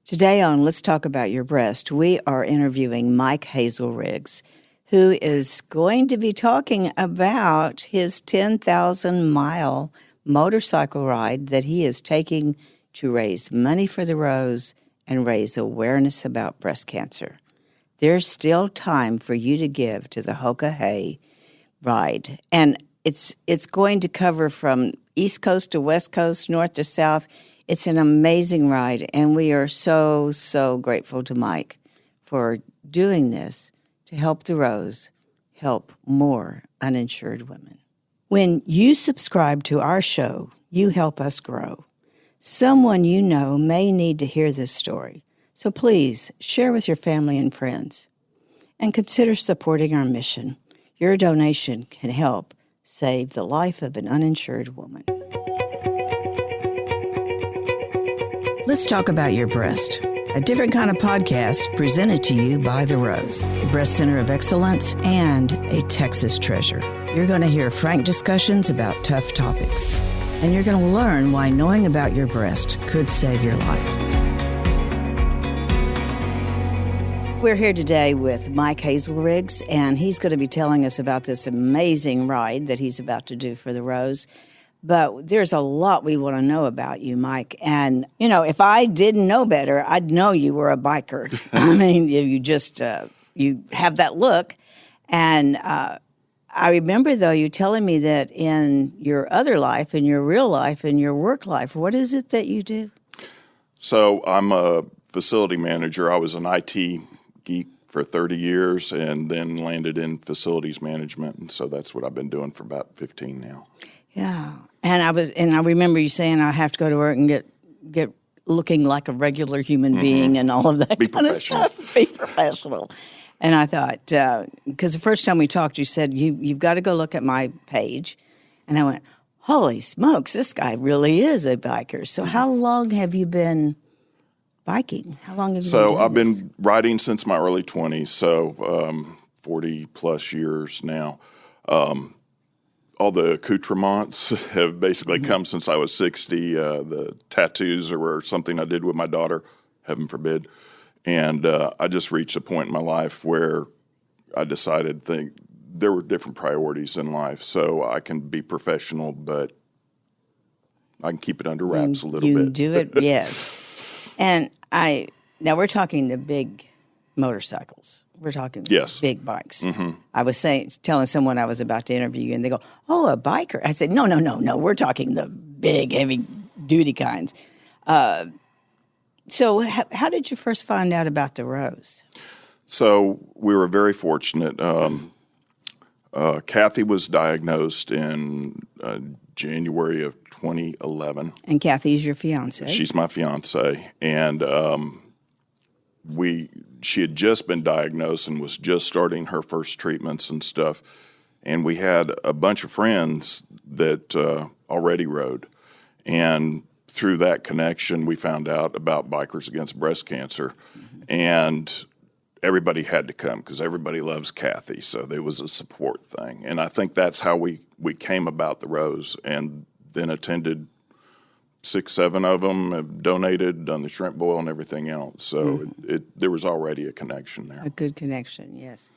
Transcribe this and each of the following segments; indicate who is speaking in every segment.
Speaker 1: Today on Let's Talk About Your Breast, we are interviewing Mike Hazelriggs, who is going to be talking about his 10,000-mile motorcycle ride that he is taking to raise money for the Rose and raise awareness about breast cancer. There's still time for you to give to the Hoka Hey ride, and it's going to cover from East Coast to West Coast, North to South. It's an amazing ride, and we are so, so grateful to Mike for doing this to help the Rose, help more uninsured women. When you subscribe to our show, you help us grow. Someone you know may need to hear this story, so please share with your family and friends. And consider supporting our mission. Your donation can help save the life of an uninsured woman. Let's talk about your breast. A different kind of podcast presented to you by The Rose, a breast center of excellence and a Texas treasure. You're going to hear frank discussions about tough topics, and you're going to learn why knowing about your breast could save your life. We're here today with Mike Hazelriggs, and he's going to be telling us about this amazing ride that he's about to do for the Rose. But there's a lot we want to know about you, Mike. And, you know, if I didn't know better, I'd know you were a biker. I mean, you just, you have that look. And I remember, though, you telling me that in your other life, in your real life, in your work life, what is it that you do?
Speaker 2: So I'm a facility manager. I was an IT geek for 30 years and then landed in facilities management. And so that's what I've been doing for about 15 now.
Speaker 1: Yeah. And I remember you saying I have to go to work and get looking like a regular human being and all of that kind of stuff. Be professional. And I thought, because the first time we talked, you said, you've got to go look at my page. And I went, holy smokes, this guy really is a biker. So how long have you been biking? How long have you been doing
Speaker 2: I've
Speaker 1: this?
Speaker 2: been riding since my early 20s, so 40 plus years now. All the accoutrements have basically come since I was 60. The tattoos were something I did with my daughter, heaven forbid. And I just reached a point in my life where I decided there were different priorities in life. So I can be professional, but I can keep it under wraps a little bit.
Speaker 1: You do it, yes. And now we're talking the big motorcycles. We're talking big bikes. Mm-hmm. I was telling someone I was about to interview you, and they go, "Oh, a biker." I said, "No. We're talking the big, heavy-duty kinds." So how did you first find out about the Rose?
Speaker 2: So we were very fortunate. Kathy was diagnosed in January of 2011.
Speaker 1: And Kathy's your fiance.
Speaker 2: She's my fiance, and she had just been diagnosed and was just starting her first treatments and stuff. And we had a bunch of friends that already rode. And through that connection, we found out about Bikers Against Breast Cancer. Mm-hmm. And everybody had to come because everybody loves Kathy. So there was a support thing. And I think that's how we came about the Rose, and then attended 6, 7 of them, have donated, done the shrimp boil and everything else. So there was already a connection there.
Speaker 1: A good connection, yes.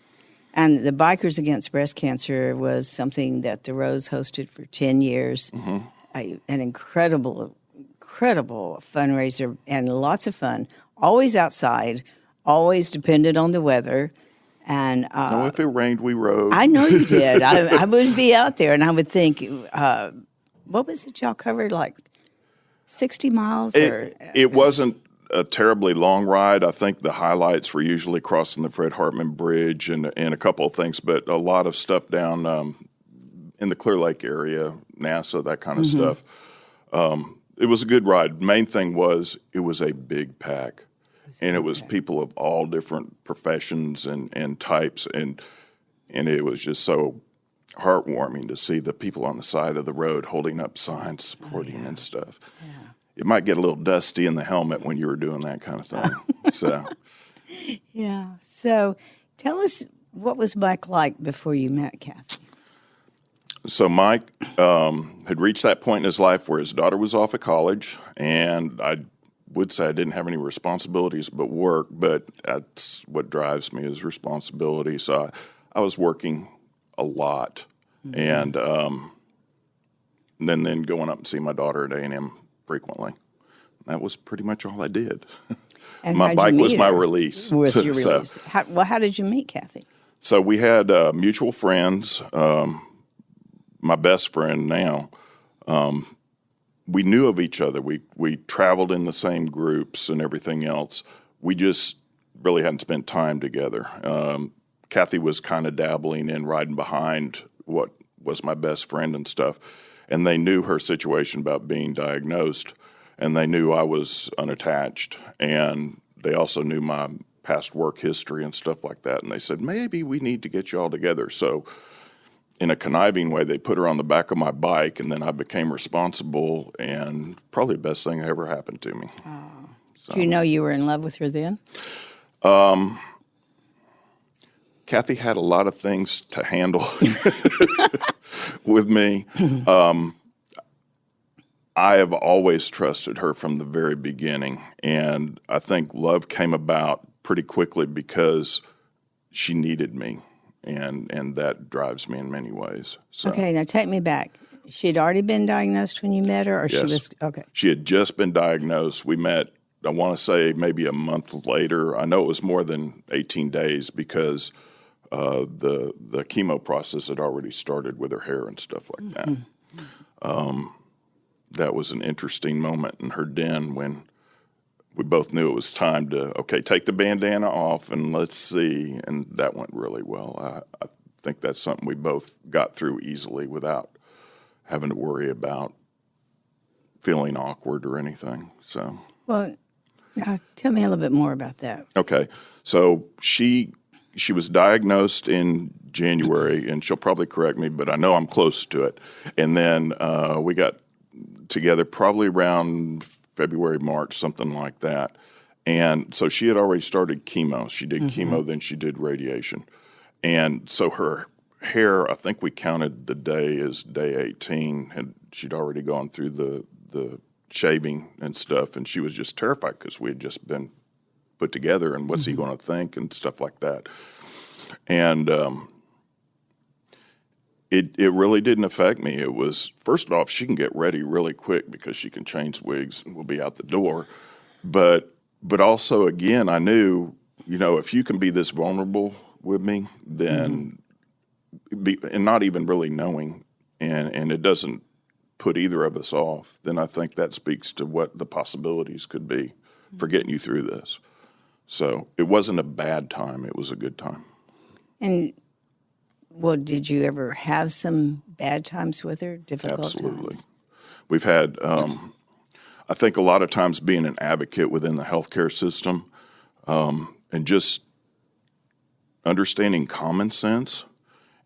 Speaker 1: And the Bikers Against Breast Cancer was something that the Rose hosted for 10 years. Mm-hmm. An incredible fundraiser and lots of fun. Always outside, always depended on the weather. And
Speaker 2: if it rained, we rode.
Speaker 1: I know you did. I would be out there, and I would think, what was it y'all covered, like 60 miles?
Speaker 2: It wasn't a terribly long ride. I think the highlights were usually crossing the Fred Hartman Bridge and a couple of things, but a lot of stuff down in the Clear Lake area, NASA, that kind of stuff. It was a good ride. Main thing was it was a big pack. And it was people of all different professions and types, and it was just so heartwarming to see the people on the side of the road holding up signs, supporting and stuff. Yeah. It might get a little dusty in the helmet when you were doing that kind of thing.
Speaker 1: Yeah. So tell us, what was Mike like before you met Kathy?
Speaker 2: So Mike had reached that point in his life where his daughter was off at college, and I'd would say I didn't have any responsibilities but work, but that's what drives me is responsibility. So I was working a lot, and then going up and see my daughter at A&M frequently. That was pretty much all I did.
Speaker 1: And
Speaker 2: My
Speaker 1: how'd you
Speaker 2: bike was
Speaker 1: meet
Speaker 2: my
Speaker 1: her?
Speaker 2: release.
Speaker 1: Was your
Speaker 2: So-
Speaker 1: release? How did you meet Kathy?
Speaker 2: So we had mutual friends. My best friend now. We knew of each other. We traveled in the same groups and everything else. We just really hadn't spent time together. Kathy was kind of dabbling in riding behind what was my best friend and stuff, and they knew her situation about being diagnosed, and they knew I was unattached, and they also knew my past work history and stuff like that, and they said, maybe we need to get you all together. So in a conniving way, they put her on the back of my bike, and then I became responsible, and probably the best thing that ever happened to me.
Speaker 1: Oh. Do you know you were in love with her then?
Speaker 2: Kathy had a lot of things to handle with me. I have always trusted her from the very beginning, and I think love came about pretty quickly because she needed me. And that drives me in many ways. So,
Speaker 1: Okay, now take me back. She had already been diagnosed when you met her, or she
Speaker 2: Yes.
Speaker 1: was okay?
Speaker 2: She had just been diagnosed. We met, I want to say, maybe a month later. I know it was more than 18 days because the chemo process had already started with her hair and stuff like that. That was an interesting moment in her den when we both knew it was time to, okay, take the bandana off and let's see. And that went really well. I think that's something we both got through easily without having to worry about feeling awkward or anything. So,
Speaker 1: Well, now tell me a little bit more about that.
Speaker 2: okay. So she was diagnosed in January, and she'll probably correct me, but I know I'm close to it. And then we got together probably around February, March, something like that. And so she had already started chemo. She did chemo, then she did radiation. And so her hair, I think we counted the day as day 18, and she'd already gone through the shaving and stuff, and she was just terrified because we had just been put together, and what's he going to think and stuff like that. And It really didn't affect me. It was, first off, she can get ready really quick because she can change wigs and we'll be out the door. But also, again, I knew, if you can be this vulnerable with me, then, and not even really knowing, and it doesn't put either of us off, then I think that speaks to what the possibilities could be for getting you through this. So it wasn't a bad time. It was a good time.
Speaker 1: And well, did you ever have some bad times with her? Difficult
Speaker 2: Absolutely.
Speaker 1: times?
Speaker 2: We've had, I think a lot of times being an advocate within the healthcare system and just understanding common sense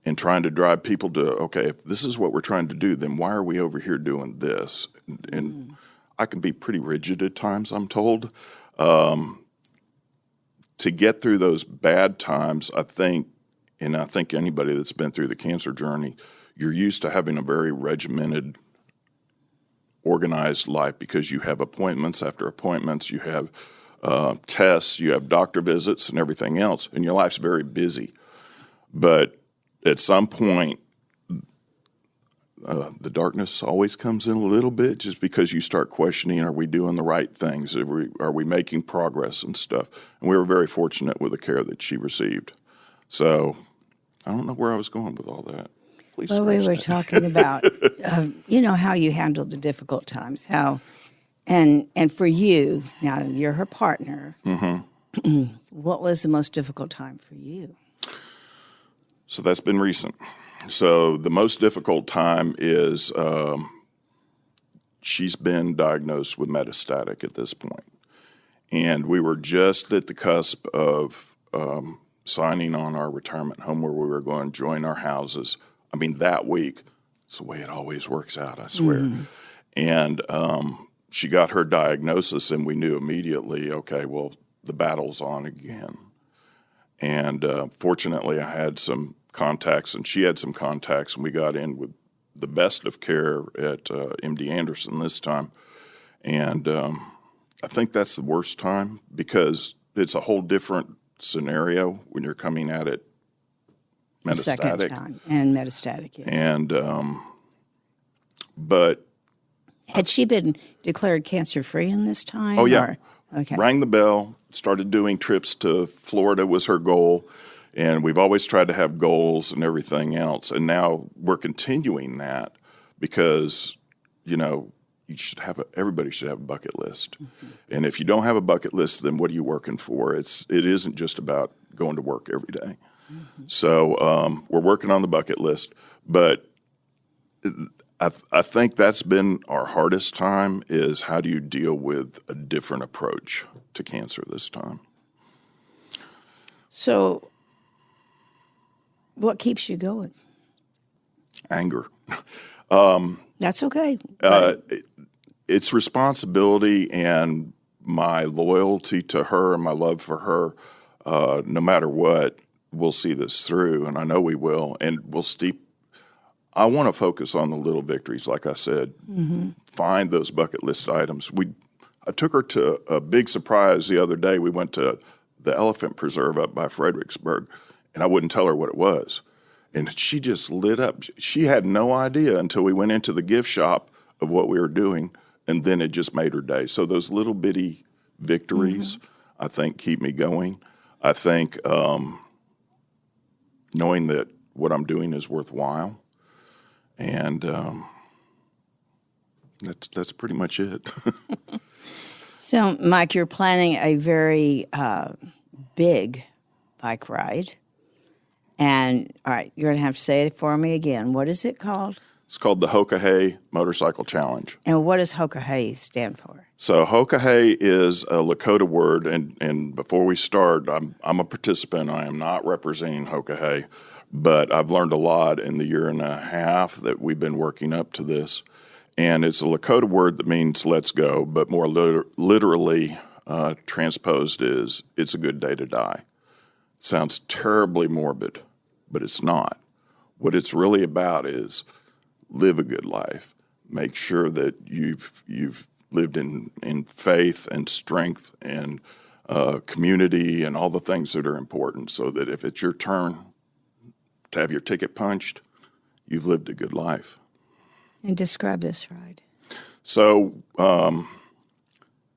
Speaker 2: and trying to drive people to, okay, if this is what we're trying to do, then why are we over here doing this? And I can be pretty rigid at times, I'm told. To get through those bad times, I think anybody that's been through the cancer journey, you're used to having a very regimented, organized life because you have appointments after appointments, you have tests, you have doctor visits and everything else, and your life's very busy. But at some point, the darkness always comes in a little bit just because you start questioning, are we doing the right things? Are we making progress and stuff? And we were very fortunate with the care that she received. So I don't know where I was going with all that. Please
Speaker 1: Well, we
Speaker 2: scratch
Speaker 1: were
Speaker 2: that.
Speaker 1: talking about, how you handled the difficult times, and for you, now you're her partner. What was the most difficult time for you?
Speaker 2: So that's been recent. So the most difficult time is she's been diagnosed with metastatic at this point. And we were just at the cusp of signing on our retirement home where we were going to join our houses. I mean, that week. It's the way it always works out, I swear. And she got her diagnosis, and we knew immediately, okay, well, the battle's on again. And fortunately, I had some contacts, and she had some contacts, and we got in with the best of care at MD Anderson this time. And I think that's the worst time because it's a whole different scenario when you're coming at it
Speaker 1: The second
Speaker 2: metastatic.
Speaker 1: time. And metastatic, yes.
Speaker 2: And, but,
Speaker 1: Had she been declared cancer-free in this time?
Speaker 2: oh, yeah.
Speaker 1: Or? Okay.
Speaker 2: Rang the bell, started doing trips to Florida was her goal. And we've always tried to have goals and everything else. And now we're continuing that because, you know, everybody should have a bucket list. Mm-hmm. And if you don't have a bucket list, then what are you working for? It isn't just about going to work every day. Mm-hmm. So we're working on the bucket list. But I think that's been our hardest time is how do you deal with a different approach to cancer this time?
Speaker 1: So what keeps you going?
Speaker 2: Anger.
Speaker 1: That's okay.
Speaker 2: It's responsibility and my loyalty to her and my love for her. No matter what, we'll see this through, and I know we will. And I want to focus on the little victories, like I said. Mm-hmm. Find those bucket list items. I took her to a big surprise the other day. We went to the elephant preserve up by Fredericksburg, and I wouldn't tell her what it was. And she just lit up. She had no idea until we went into the gift shop of what we were doing, and then it just made her day. So those little bitty victories, mm-hmm. I think, keep me going. I think knowing that what I'm doing is worthwhile, and that's pretty much it.
Speaker 1: So, Mike, you're planning a very big bike ride. And, all right, you're going to have to say it for me again. What is it called?
Speaker 2: It's called the Hoka Hey Motorcycle Challenge.
Speaker 1: And what does Hoka Hey stand for?
Speaker 2: So Hoka Hey is a Lakota word, and before we start, I'm a participant. I am not representing Hoka Hey, but I've learned a lot in the year and a half that we've been working up to this. And it's a Lakota word that means let's go, but more literally transposed is it's a good day to die. Sounds terribly morbid, but it's not. What it's really about is live a good life. Make sure that you've lived in faith and strength and community and all the things that are important so that if it's your turn to have your ticket punched, you've lived a good life.
Speaker 1: And describe this ride.
Speaker 2: So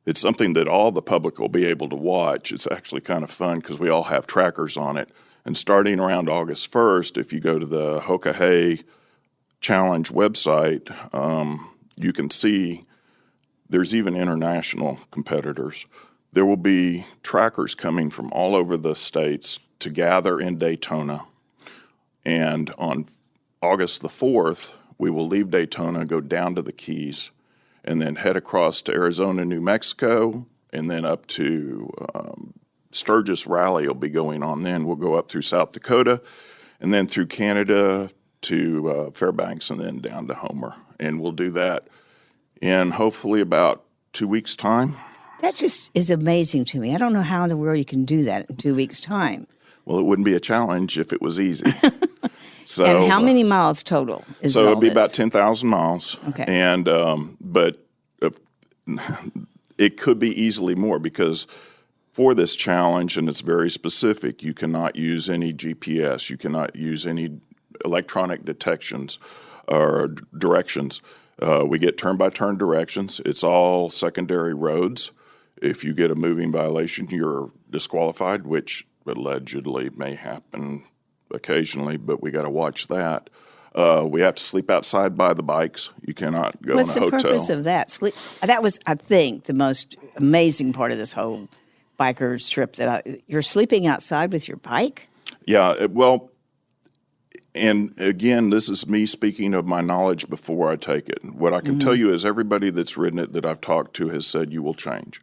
Speaker 2: it's something that all the public will be able to watch. It's actually kind of fun because we all have trackers on it. And starting around August 1st, if you go to the Hoka Hey Challenge website, you can see there's even international competitors. There will be trackers coming from all over the states to gather in Daytona. And on August the 4th, we will leave Daytona, go down to the Keys, and then head across to Arizona, New Mexico, and then up to Sturgis Rally will be going on then. We'll go up through South Dakota, and then through Canada to Fairbanks, and then down to Homer. And we'll do that in hopefully about 2 weeks' time.
Speaker 1: That just is amazing to me. I don't know how in the world you can do that in 2 weeks' time.
Speaker 2: Well, it wouldn't be a challenge if it was easy. So,
Speaker 1: and how many miles total is
Speaker 2: so
Speaker 1: all
Speaker 2: it'd be
Speaker 1: this?
Speaker 2: about 10,000 miles.
Speaker 1: Okay.
Speaker 2: And but it could be easily more because for this challenge, and it's very specific, you cannot use any GPS, you cannot use any electronic detections or directions. We get turn-by-turn directions. It's all secondary roads. If you get a moving violation, you're disqualified, which allegedly may happen occasionally, but we got to watch that. We have to sleep outside by the bikes. You cannot go
Speaker 1: What's
Speaker 2: in a hotel.
Speaker 1: What's the purpose of that? That was, I think, the most amazing part of this whole biker's trip. You're sleeping outside with your bike?
Speaker 2: Yeah, well, and again, this is me speaking of my knowledge before I take it. What I can tell you is everybody that's ridden it that I've talked to has said you will change.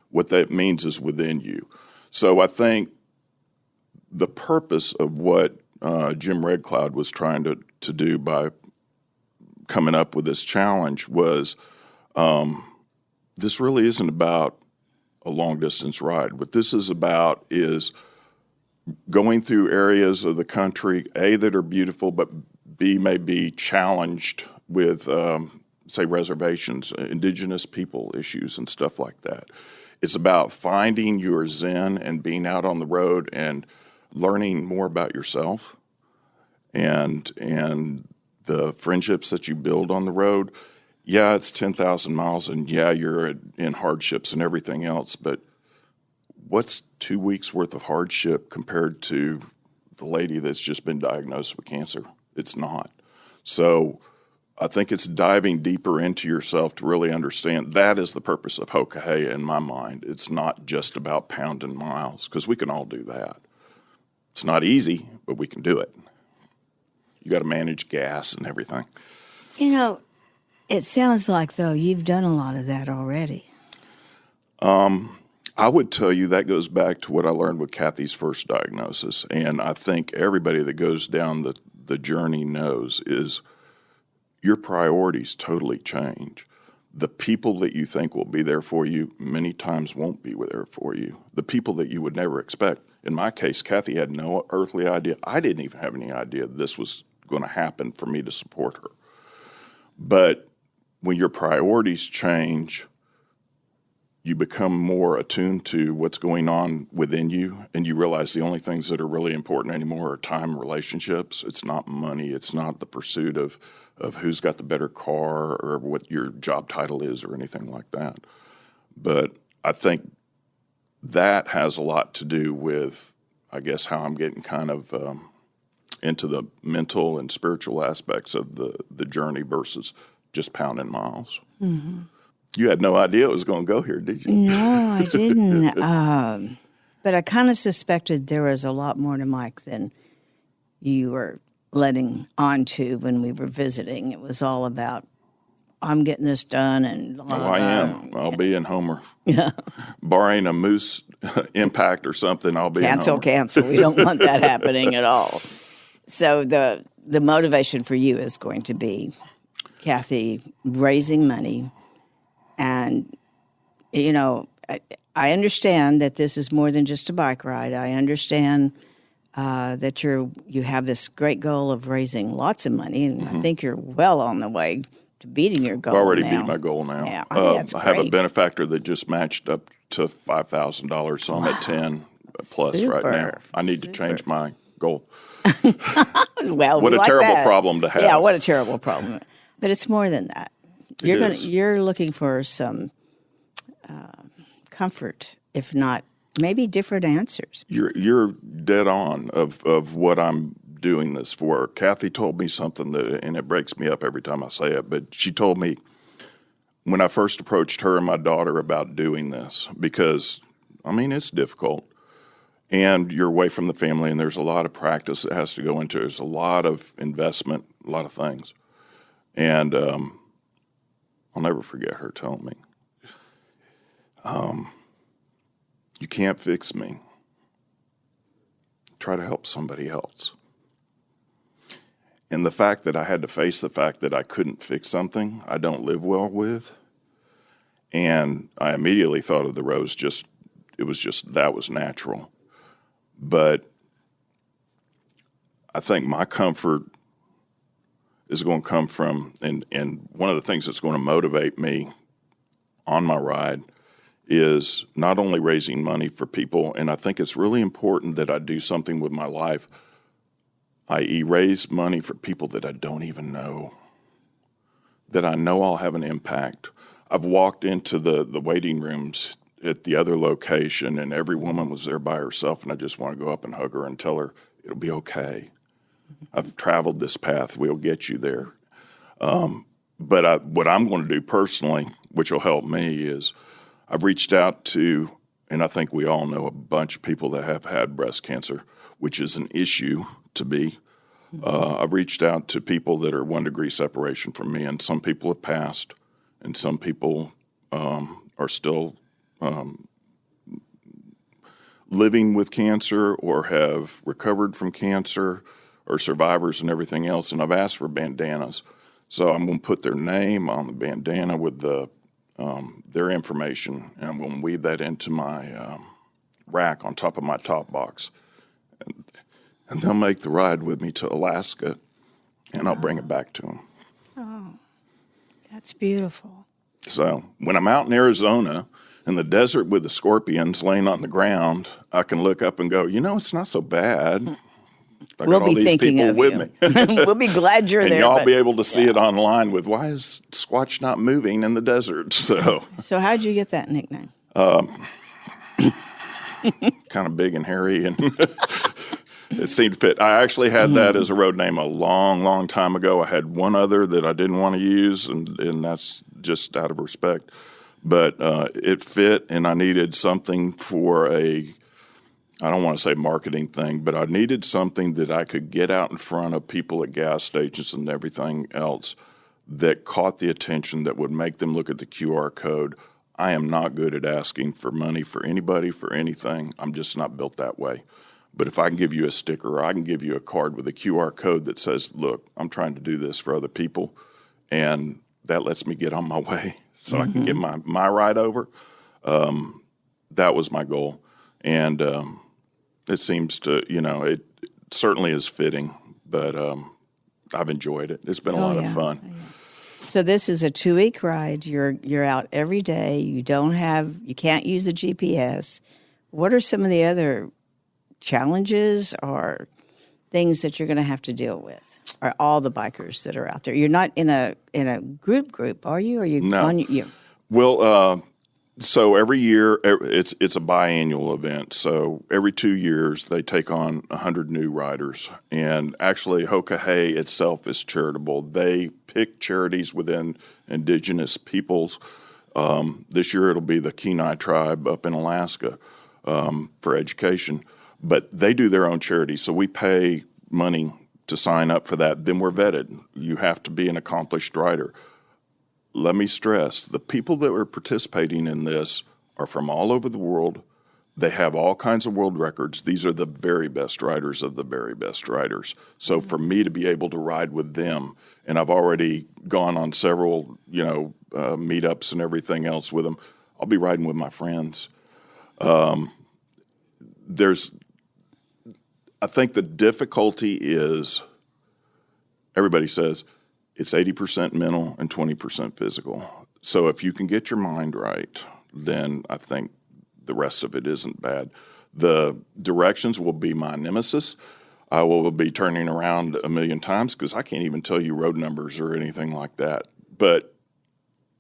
Speaker 2: What that means is within you. So I think the purpose of what Jim Red Cloud was trying to do by coming up with this challenge was this really isn't about a long-distance ride. What this is about is going through areas of the country, A, that are beautiful, but B, may be challenged with say, reservations, indigenous people issues and stuff like that. It's about finding your zen and being out on the road and learning more about yourself and the friendships that you build on the road. Yeah, it's 10,000 miles, and yeah, you're in hardships and everything else, but what's 2 weeks worth of hardship compared to the lady that's just been diagnosed with cancer? It's not. So I think it's diving deeper into yourself to really understand that is the purpose of Hoka Hey in my mind. It's not just about pounding miles, because we can all do that. It's not easy, but we can do it. You got to manage gas and everything.
Speaker 1: You know, it sounds like, though, you've done a lot of that already.
Speaker 2: I would tell you that goes back to what I learned with Kathy's first diagnosis. And I think everybody that goes down the journey knows is your priorities totally change. The people that you think will be there for you many times won't be there for you. The people that you would never expect. In my case, Kathy had no earthly idea. I didn't even have any idea this was going to happen for me to support her. But when your priorities change, you become more attuned to what's going on within you, and you realize the only things that are really important anymore are time and relationships. It's not money. It's not the pursuit of who's got the better car or what your job title is or anything like that. But I think that has a lot to do with, I guess, how I'm getting kind of into the mental and spiritual aspects of the journey versus just pounding miles. Mm-hmm. You had no idea it was going to go here, did you?
Speaker 1: No, I didn't. But I kind of suspected there was a lot more to Mike than you were letting on to when we were visiting. It was all about, I'm getting this done. And
Speaker 2: I am. I'll be in Homer. Yeah. Barring a moose impact or something, I'll be in Homer.
Speaker 1: Cancel. We don't want that happening at all. So the motivation for you is going to be, Kathy, raising money. And, you know, I understand that this is more than just a bike ride. I understand that you have this great goal of raising lots of money, and I think you're well on the way to beating your goal.
Speaker 2: I've already beat my goal now.
Speaker 1: Yeah, I think that's
Speaker 2: I
Speaker 1: great.
Speaker 2: have a benefactor that just matched up to $5,000, so I'm at 10 plus right now. I need to change my goal.
Speaker 1: Well,
Speaker 2: what a
Speaker 1: like
Speaker 2: terrible
Speaker 1: that.
Speaker 2: problem to have.
Speaker 1: Yeah, what a terrible problem. But it's more than that.
Speaker 2: Is.
Speaker 1: You're looking for some comfort, if not maybe different answers.
Speaker 2: You're dead on of what I'm doing this for. Kathy told me something and it breaks me up every time I say it, but she told me when I first approached her and my daughter about doing this, because, I mean, it's difficult. And you're away from the family, and there's a lot of practice that has to go into it. There's a lot of investment, a lot of things. And I'll never forget her telling me, you can't fix me. Try to help somebody else. And the fact that I had to face the fact that I couldn't fix something I don't live well with, and I immediately thought of the rose, that was natural. But I think my comfort is going to come from, and one of the things that's going to motivate me on my ride is not only raising money for people, and I think it's really important that I do something with my life, i.e. raise money for people that I don't even know, that I know I'll have an impact. I've walked into the waiting rooms at the other location, and every woman was there by herself, and I just want to go up and hug her and tell her it'll be okay. I've traveled this path. We'll get you there. But what I'm going to do personally, which will help me, is I've reached out to, and I think we all know, a bunch of people that have had breast cancer, which is an issue to me. I've reached out to people that are 1 degree separation from me, and some people have passed, and some people are still living with cancer or have recovered from cancer or survivors and everything else. And I've asked for bandanas. So I'm going to put their name on the bandana with their information, and I'm going to weave that into my rack on top of my top box. And they'll make the ride with me to Alaska, and I'll bring it back to them.
Speaker 1: Oh, That's beautiful.
Speaker 2: So when I'm out in Arizona in the desert with the scorpions laying on the ground, I can look up and go, it's not so bad. I
Speaker 1: We'll
Speaker 2: got all
Speaker 1: be
Speaker 2: these
Speaker 1: thinking
Speaker 2: people
Speaker 1: of
Speaker 2: with
Speaker 1: you.
Speaker 2: me.
Speaker 1: We'll be glad you're
Speaker 2: And
Speaker 1: there.
Speaker 2: y'all
Speaker 1: but-
Speaker 2: be able to see
Speaker 1: yeah.
Speaker 2: it online with, why is Squatch not moving in the desert? So
Speaker 1: how'd you get that nickname?
Speaker 2: kind of big and hairy, and it seemed to fit. I actually had that as a road name a long, long time ago. I had one other that I didn't want to use, and that's just out of respect. But it fit, and I needed something for I don't want to say marketing thing, but I needed something that I could get out in front of people at gas stations and everything else that caught the attention, that would make them look at the QR code. I am not good at asking for money for anybody, for anything. I'm just not built that way. But if I can give you a sticker, or I can give you a card with a QR code that says, look, I'm trying to do this for other people, and that lets me get on my way so I can get my ride over. That was my goal. And it seems to, it certainly is fitting, but I've enjoyed it. It's been a lot of fun.
Speaker 1: Yeah. So this is a 2-week ride. You're out every day. You can't use a GPS. What are some of the other challenges or things that you're going to have to deal with? Are all the bikers that are out there? You're not in a group, are you? Are you
Speaker 2: No.
Speaker 1: on you?
Speaker 2: Well, so every year it's a biannual event. So every 2 years they take on 100 new riders. And actually, Hoka Hey itself is charitable. They pick charities within indigenous peoples. This year it'll be the Kenai tribe up in Alaska for education. But they do their own charity, so we pay money to sign up for that. Then we're vetted. You have to be an accomplished rider. Let me stress, the people that are participating in this are from all over the world. They have all kinds of world records. These are the very best riders of the very best riders. So for me to be able to ride with them, and I've already gone on several, meetups and everything else with them, I'll be riding with my friends. I think the difficulty is, everybody says, it's 80% mental and 20% physical. So if you can get your mind right, then I think the rest of it isn't bad. The directions will be my nemesis. I will be turning around a million times because I can't even tell you road numbers or anything like that. But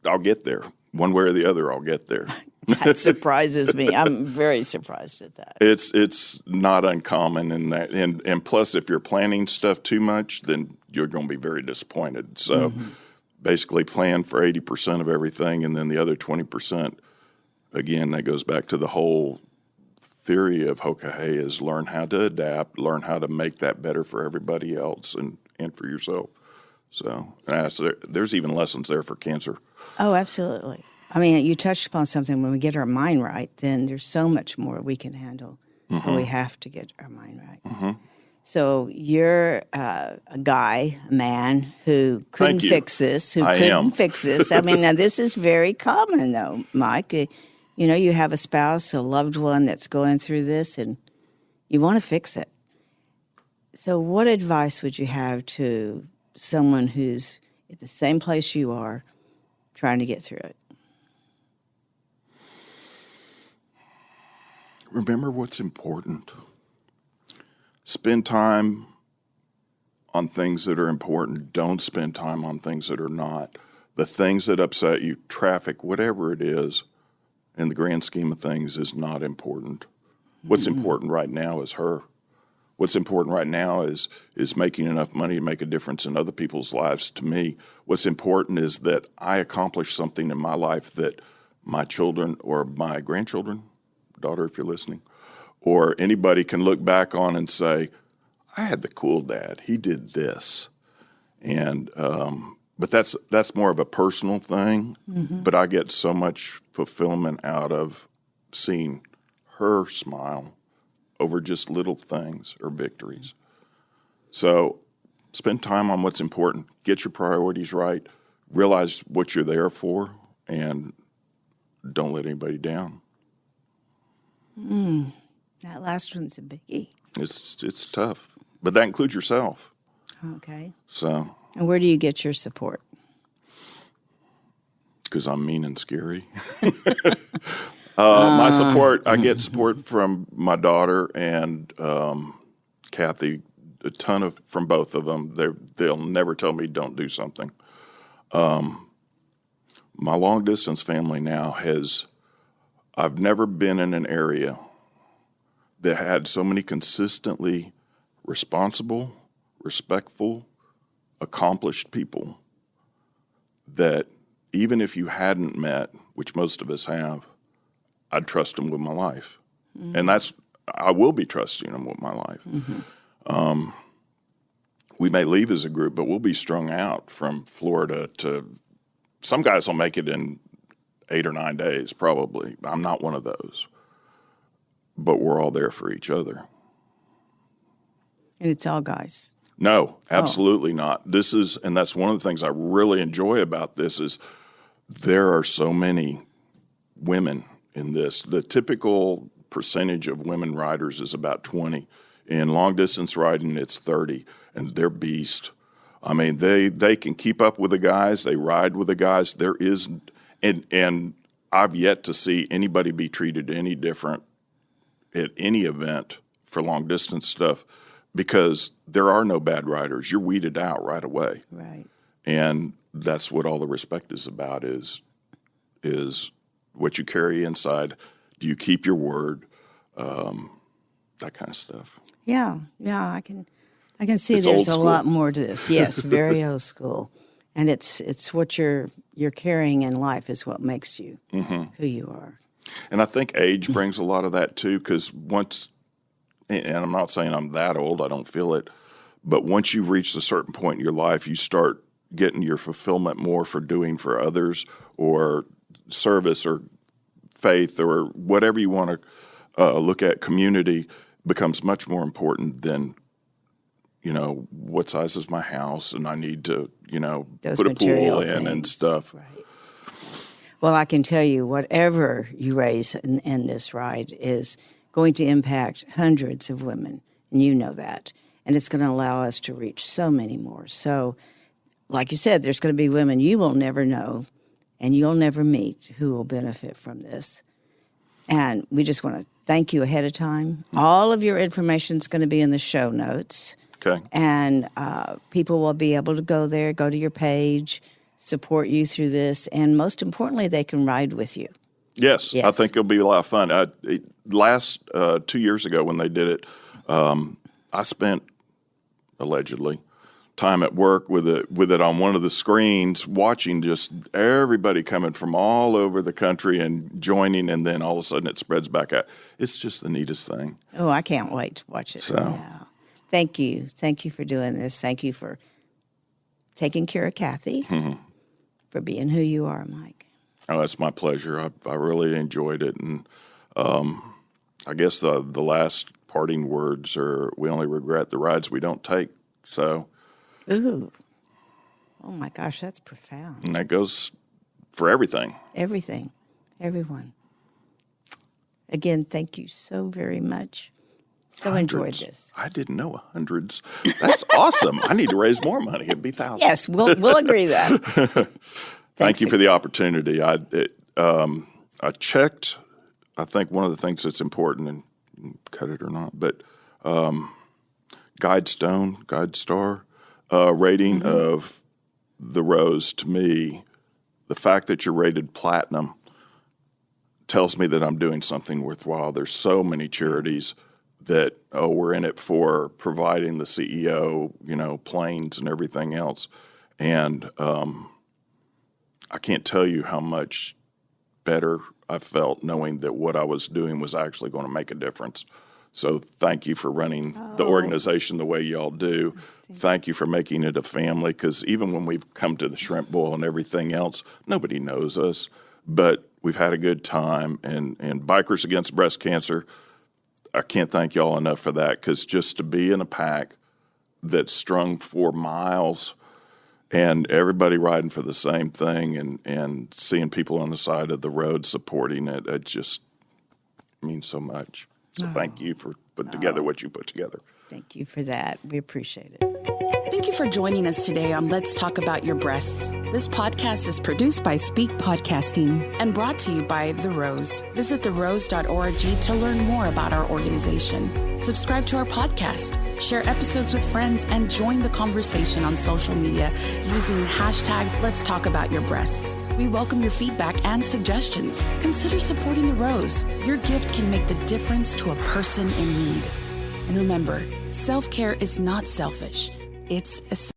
Speaker 2: I'll get there. One way or the other, I'll get there.
Speaker 1: That surprises me. I'm very surprised at that.
Speaker 2: It's not uncommon in that. And plus, if you're planning stuff too much, then you're going to be very disappointed. So basically plan for 80% of everything, and then the other 20%, again, that goes back to the whole theory of Hoka Hey, is learn how to adapt, learn how to make that better for everybody else and for yourself. So there's even lessons there for cancer.
Speaker 1: Oh, absolutely. I mean, you touched upon something. When we get our mind right, then there's so much more we can handle. But we have to get our mind right. So you're a guy, a man who couldn't fix this, fix this. I mean, now this is very common, though, Mike. You have a spouse, a loved one that's going through this, and you want to fix it. So what advice would you have to someone who's at the same place you are, trying to get through it?
Speaker 2: Remember what's important. Spend time on things that are important. Don't spend time on things that are not. The things that upset you, traffic, whatever it is, in the grand scheme of things, is not important. What's important right now is her. What's important right now is making enough money to make a difference in other people's lives. To me, what's important is that I accomplish something in my life that my children or my grandchildren, daughter if you're listening, or anybody can look back on and say, I had the cool dad. He did this. And but that's more of a personal thing. But I get so much fulfillment out of seeing her smile over just little things or victories. So spend time on what's important. Get your priorities right. Realize what you're there for, and don't let anybody down.
Speaker 1: That last one's a biggie.
Speaker 2: It's tough, but that includes yourself.
Speaker 1: Okay.
Speaker 2: So,
Speaker 1: And where do you get your support?
Speaker 2: Because I'm mean and scary. My support, I get support from my daughter and Kathy, a ton from both of them. They'll never tell me don't do something. My long distance family now I've never been in an area that had so many consistently responsible, respectful, accomplished people that even if you hadn't met, which most of us have, I'd trust them with my life. Mm-hmm. And I will be trusting them with my life. Mm-hmm. We may leave as a group, but we'll be strung out from Florida to, some guys will make it in 8 or 9 days, probably. I'm not one of those. But we're all there for each other.
Speaker 1: And it's all guys.
Speaker 2: No, absolutely not. And that's one of the things I really enjoy about this is there are so many women in this. The typical percentage of women riders is about 20. In long distance riding, it's 30, and they're beasts. I mean, they can keep up with the guys. They ride with the guys. There is, and I've yet to see anybody be treated any different at any event for long distance stuff because there are no bad riders. You're weeded out right away.
Speaker 1: Right.
Speaker 2: And that's what all the respect is about is what you carry inside. Do you keep your word? That kind of stuff.
Speaker 1: Yeah, I can see
Speaker 2: It's
Speaker 1: there's
Speaker 2: old
Speaker 1: a
Speaker 2: school.
Speaker 1: lot more to this. Yes, very old school. And it's what you're carrying in life is what makes you who you are.
Speaker 2: And I think age brings a lot of that too, because and I'm not saying I'm that old, I don't feel it, but once you've reached a certain point in your life, you start getting your fulfillment more for doing for others or service or faith or whatever you want to look at. Community becomes much more important than, what size is my house and I need to,
Speaker 1: Those
Speaker 2: put a pool in
Speaker 1: things.
Speaker 2: and stuff.
Speaker 1: Right. Well, I can tell you whatever you raise in this ride is going to impact hundreds of women, and you know that. And it's going to allow us to reach so many more. So, like you said, there's going to be women you will never know and you'll never meet who will benefit from this. And we just want to thank you ahead of time. All of your information is going to be in the show notes.
Speaker 2: Okay.
Speaker 1: And people will be able to go there, go to your page, support you through this, and most importantly, they can ride with you.
Speaker 2: Yes. I think it'll be a lot of fun. Last 2 years ago when they did it, I spent, allegedly, time at work with it on one of the screens, watching just everybody coming from all over the country and joining, and then all of a sudden it spreads back out. It's just the neatest thing.
Speaker 1: Oh, I can't wait to watch it.
Speaker 2: So.
Speaker 1: Yeah. Thank you. Thank you for doing this. Thank you for taking care of Kathy, for being who you are, Mike.
Speaker 2: Oh, that's my pleasure. I really enjoyed it. And I guess the last parting words are we only regret the rides we don't take. So.
Speaker 1: Ooh. Oh, my gosh, that's profound.
Speaker 2: And that goes for everything.
Speaker 1: Everything. Everyone. Again, thank you so very much. So enjoyed this.
Speaker 2: I didn't know hundreds. That's awesome. I need to raise more money. It'd be thousands.
Speaker 1: Yes, we'll agree that.
Speaker 2: Thank you for the opportunity. I checked. I think one of the things that's important, and you can cut it or not, but GuideStar rating of the Rose, to me, the fact that you're rated platinum tells me that I'm doing something worthwhile. There's so many charities that, we're in it for providing the CEO, planes and everything else. And I can't tell you how much better I felt knowing that what I was doing was actually going to make a difference. So thank you for running the organization the way y'all do. Thank you for making it a family, because even when we've come to the Shrimp Bowl and everything else, nobody knows us. But we've had a good time. And Bikers Against Breast Cancer, I can't thank y'all enough for that, because just to be in a pack that's strung 4 miles and everybody riding for the same thing and seeing people on the side of the road supporting it, it just means so much. So thank you for putting together what you put together.
Speaker 1: Thank you for that. We appreciate it.
Speaker 3: Thank you for joining us today on Let's Talk About Your Breasts. This podcast is produced by Speak Podcasting and brought to you by The Rose. Visit therose.org to learn more about our organization. Subscribe to our podcast, share episodes with friends, and join the conversation on social media using hashtag Let's Talk About Your Breasts. We welcome your feedback and suggestions. Consider supporting The Rose. Your gift can make the difference to a person in need. And remember, self-care is not selfish. It's essential.